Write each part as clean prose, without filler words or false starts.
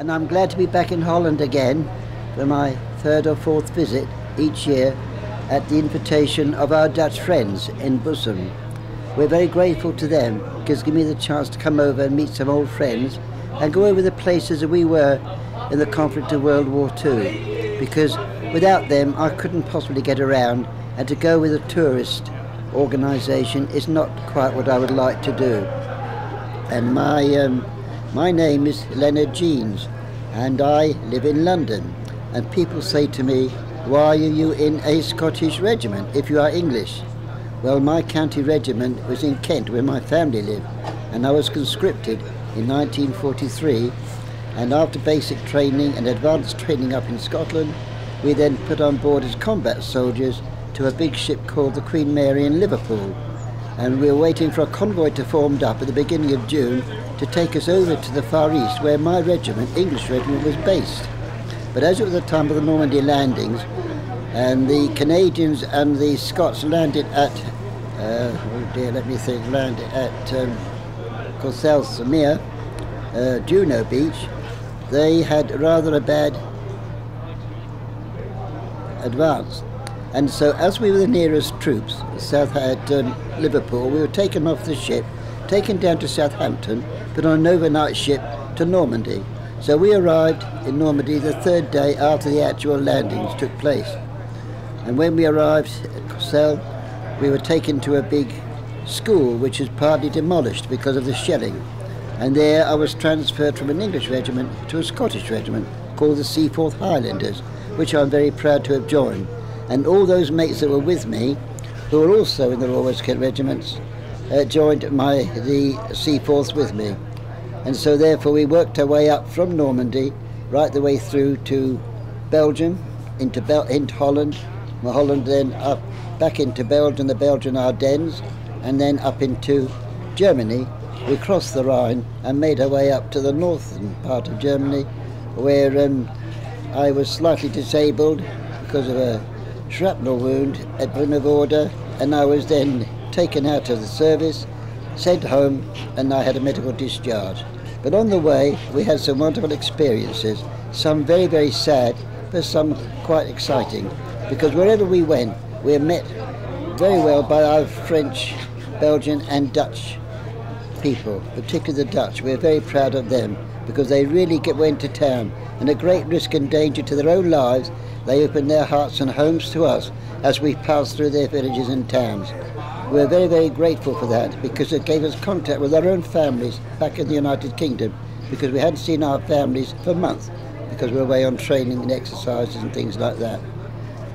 and I'm glad to be back in Holland again for my third or fourth visit each year at the invitation of our Dutch friends in Bussum. We're very grateful to them because it gives me the chance to come over and meet some old friends and go over the places that we were in the conflict of World War II, because without them I couldn't possibly get around, and to go with a tourist organisation is not quite what I would like to do. And my name is Len Jeans, and I live in London. And people say to me, why are you in a Scottish regiment if you are English? Well, my county regiment was in Kent, where my family lived, and I was conscripted in 1943, and after basic training and advanced training up in Scotland, we then put on board as combat soldiers to a big ship called the Queen Mary in Liverpool. And we were waiting for a convoy to form up at the beginning of June to take us over to the Far East, where my regiment, English regiment, was based. But as it was the time of the Normandy landings, and the Canadians and the Scots landed at, landed at Courcelles-sur-Mer, Juno Beach, they had rather a bad advance. And so as we were the nearest troops, south at Liverpool, we were taken off the ship, taken down to Southampton, put on an overnight ship to Normandy. So we arrived in Normandy the third day after the actual landings took place. And when we arrived at Courcelles, we were taken to a big school which was partly demolished because of the shelling. And there I was transferred from an English regiment to a Scottish regiment called the Seaforth Highlanders, which I'm very proud to have joined. And all those mates that were with me, who were also in the Royal West Kent regiments, joined the Seaforths with me. And so therefore we worked our way up from Normandy right the way through to Belgium, into Holland, from Holland then up back into Belgium, the Belgian Ardennes, and then up into Germany. We crossed the Rhine and made our way up to the northern part of Germany, where I was slightly disabled because of a shrapnel wound at Bremervorde, and I was then taken out of the service, sent home, and I had a medical discharge. But on the way we had some wonderful experiences, some very, very sad, but some quite exciting, because wherever we went we were met very well by our French, Belgian and Dutch people, particularly the Dutch. We're very proud of them because they really went to town, and at great risk and danger to their own lives they opened their hearts and homes to us as we passed through their villages and towns. We're very, very grateful for that, because it gave us contact with our own families back in the United Kingdom, because we hadn't seen our families for months because we were away on training and exercises and things like that.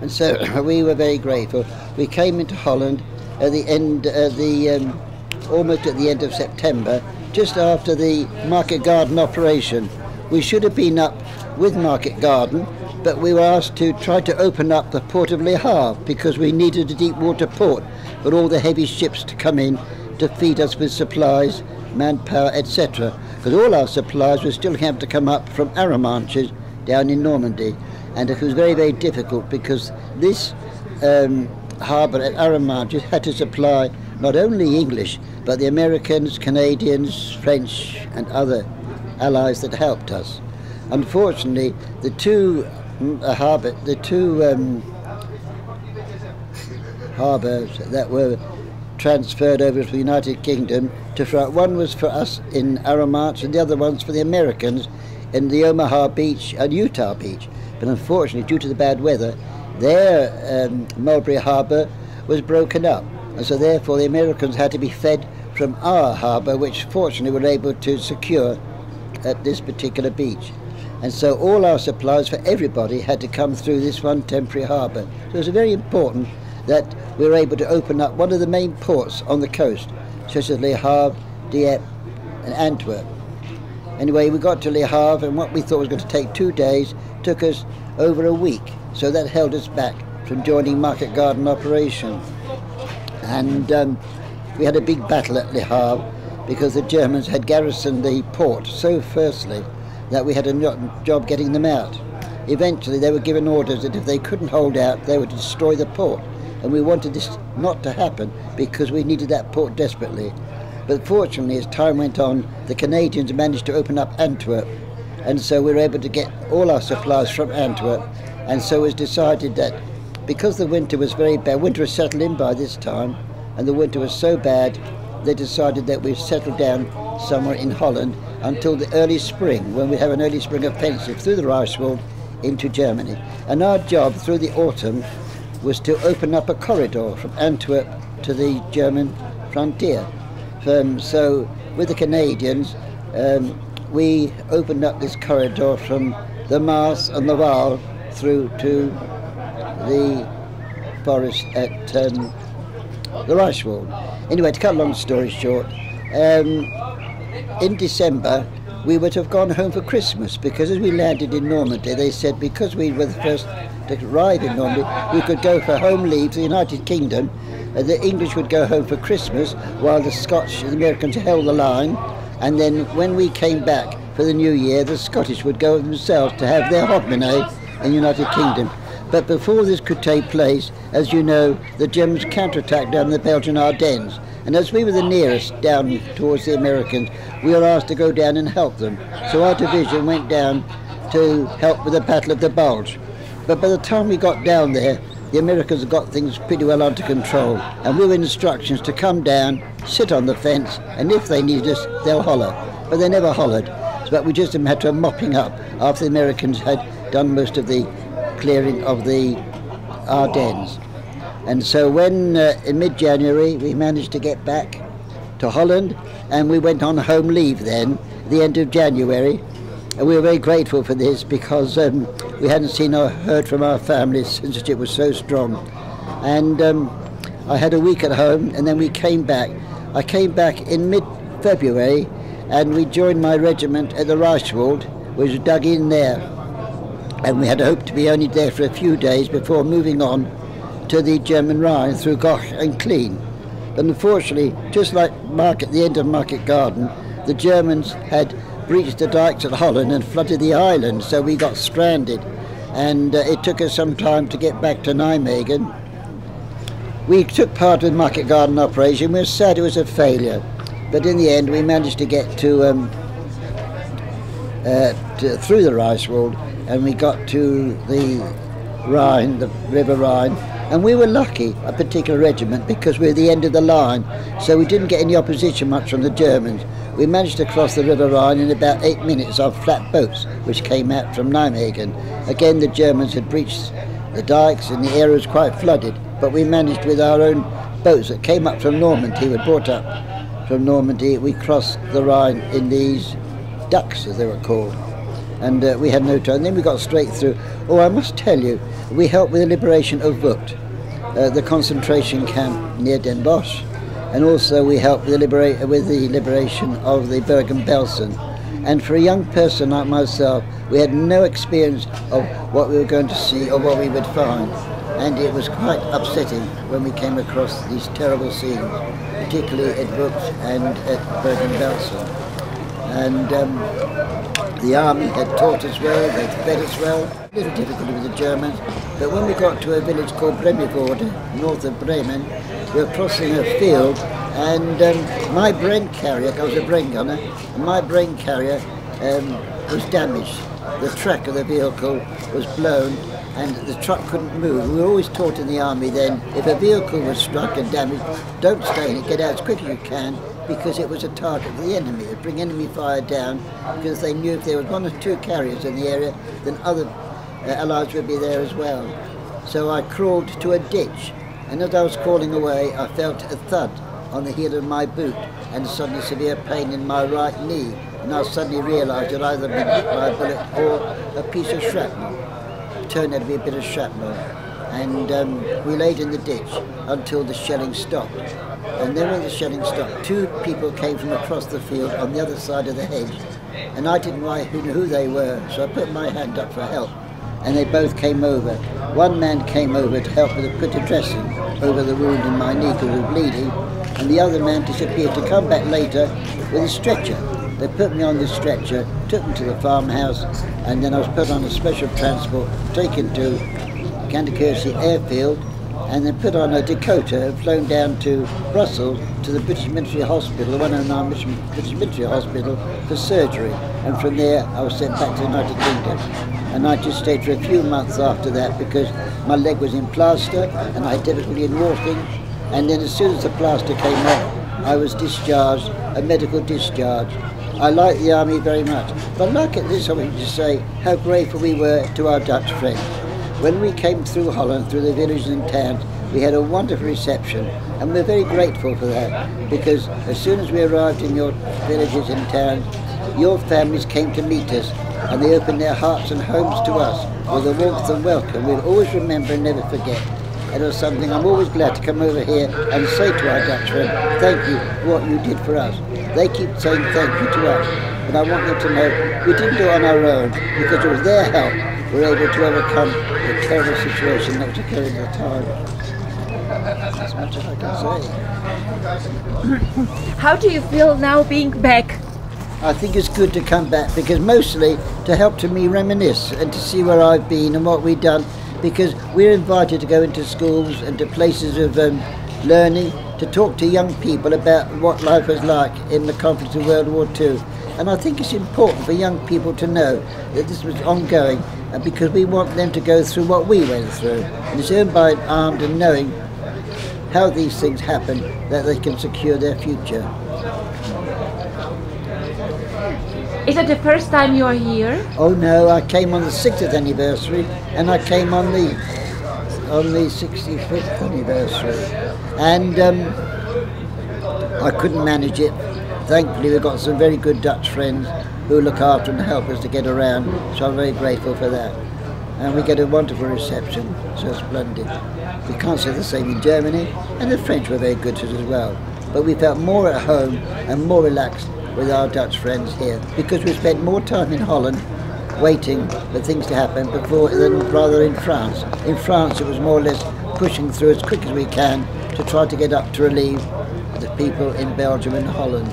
And so we were very grateful. We came into Holland at the end, almost at the end of September, just after the Market Garden operation. We should have been up with Market Garden, but we were asked to try to open up the port of Le Havre because we needed a deep water port for all the heavy ships to come in to feed us with supplies, manpower, etc. Because all our supplies were still having to come up from Arromanches down in Normandy, and it was very, very difficult because this harbour at Arromanches had to supply not only English but the Americans, Canadians, French and other allies that helped us. Unfortunately, the two harbours that were transferred over to the United Kingdom to France, one was for us in Arromanches and the other one's for the Americans in the Omaha Beach and Utah Beach. But unfortunately, due to the bad weather, their Mulberry Harbour was broken up, and so therefore the Americans had to be fed from our harbour, which fortunately we were able to secure at this particular beach. And so all our supplies for everybody had to come through this one temporary harbour. So it was very important that we were able to open up one of the main ports on the coast, such as Le Havre, Dieppe and Antwerp. Anyway, we got to Le Havre, and what we thought was going to take 2 days took us over a week. So that held us back from joining Market Garden operation. And we had a big battle at Le Havre because the Germans had garrisoned the port so fiercely that we had a job getting them out. Eventually they were given orders that if they couldn't hold out, they would destroy the port. And we wanted this not to happen because we needed that port desperately. But fortunately, as time went on, the Canadians managed to open up Antwerp, and so we were able to get all our supplies from Antwerp. And so it was decided that because the winter was very bad, winter was settled in by this time, and the winter was so bad, they decided that we'd settle down somewhere in Holland until the early spring, when we have an early spring offensive through the Reichswald into Germany. And our job through the autumn was to open up a corridor from Antwerp to the German frontier. So with the Canadians, we opened up this corridor from the Maas and the Waal through to the forest at the Reichswald. Anyway, to cut a long story short, in December we would have gone home for Christmas, because as we landed in Normandy, they said because we were the first to arrive in Normandy, we could go for home leave to the United Kingdom. The English would go home for Christmas while the Scotch and the Americans held the line, and then when we came back for the New Year, the Scottish would go themselves to have their hogmanay in the United Kingdom. But before this could take place, as you know, the Germans counterattacked down the Belgian Ardennes. And as we were the nearest down towards the Americans, we were asked to go down and help them. So our division went down to help with the Battle of the Bulge. But by the time we got down there, the Americans had got things pretty well under control. And we were instructions to come down, sit on the fence, and if they needed us, they'll holler. But they never hollered. But we just had a matter of mopping up after the Americans had done most of the clearing of the Ardennes. And so when in mid-January we managed to get back to Holland, and we went on home leave then, the end of January, and we were very grateful for this, because we hadn't seen or heard from our families since it was so strong. And I had a week at home, and then we came back. I came back in mid-February, and we joined my regiment at the Reichswald, which was dug in there. And we had hoped to be only there for a few days before moving on to the German Rhine through Goch and Klein. But unfortunately, just like the end of Market Garden, the Germans had breached the dikes at Holland and flooded the island, so we got stranded. And it took us some time to get back to Nijmegen. We took part in the Market Garden operation. We were sad it was a failure, but in the end we managed to get through the Reichswald, and we got to the Rhine, the River Rhine, and we were lucky, a particular regiment, because we were at the end of the line, so we didn't get any opposition much from the Germans. We managed to cross the River Rhine in about 8 minutes on flat boats, which came out from Nijmegen. Again, the Germans had breached the dikes and the area was quite flooded, but we managed with our own boats that came up from Normandy, were brought up from Normandy. We crossed the Rhine in these ducks, as they were called. And we had no time. And then we got straight through. Oh, I must tell you, we helped with the liberation of Vught, the concentration camp near Den Bosch, and also we helped with the liberation of the Bergen-Belsen. And for a young person like myself, we had no experience of what we were going to see or what we would find. And it was quite upsetting when we came across these terrible scenes, particularly at Vught and at Bergen-Belsen. And the army had taught us well, they'd fed us well. A little difficulty with the Germans, but when we got to a village called Bremivorde, north of Bremen, we were crossing a field, and my Bren carrier, I was a Bren gunner, and my Bren carrier was damaged. The track of the vehicle was blown, and the truck couldn't move. We were always taught in the army then, if a vehicle was struck and damaged, don't stay in it, get out as quick as you can, because it was a target for the enemy. They'd bring enemy fire down, because they knew if there was 1 or 2 carriers in the area, then other allies would be there as well. So I crawled to a ditch, and as I was crawling away, I felt a thud on the heel of my boot, and suddenly severe pain in my right knee. And I suddenly realised that either been hit by a bullet or a piece of shrapnel. It turned out to be a bit of shrapnel. And we laid in the ditch until the shelling stopped. And then when the shelling stopped, 2 people came from across the field on the other side of the hedge. And I didn't know who they were, so I put my hand up for help. And they both came over. One man came over to help with a put of dressing over the wound in my knee because it was bleeding. And the other man disappeared to come back later with a stretcher. They put me on the stretcher, took me to the farmhouse, and then I was put on a special transport, taken to Kandakursi airfield, and then put on a Dakota and flown down to Brussels to the British Military Hospital, one of our British Military Hospital, for surgery. And from there I was sent back to the United Kingdom. And I just stayed for a few months after that because my leg was in plaster and I had difficulty in walking. And then as soon as the plaster came off, I was discharged, a medical discharge. I like the army very much. But I'd like at this point to say how grateful we were to our Dutch friends. When we came through Holland, through the villages and towns, we had a wonderful reception, and we're very grateful for that, because as soon as we arrived in your villages and towns, your families came to meet us, and they opened their hearts and homes to us with a warmth and welcome we'll always remember and never forget. And it was something I'm always glad to come over here and say to our Dutch friends, thank you for what you did for us. They keep saying thank you to us, and I want them to know we didn't do it on our own, because it was their help we were able to overcome the terrible situation that was occurring at the time. As much as I can say. How do you feel now being back? I think it's good to come back, because mostly to help to me reminisce and to see where I've been and what we've done, because we're invited to go into schools and to places of learning, to talk to young people about what life was like in the conflict of World War II. And I think it's important for young people to know that this was ongoing, because we want them to go through what we went through. And it's only by armed and knowing how these things happen that they can secure their future. Is it the first time you are here? Oh no, I came on the 60th anniversary, and I came on the 65th anniversary. And I couldn't manage it. Thankfully we've got some very good Dutch friends who look after and help us to get around, so I'm very grateful for that. And we get a wonderful reception, so splendid. We can't say the same in Germany, and the French were very good to us as well. But we felt more at home and more relaxed with our Dutch friends here, because we spent more time in Holland waiting for things to happen than rather in France. In France it was more or less pushing through as quick as we can to try to get up to relieve the people in Belgium and Holland.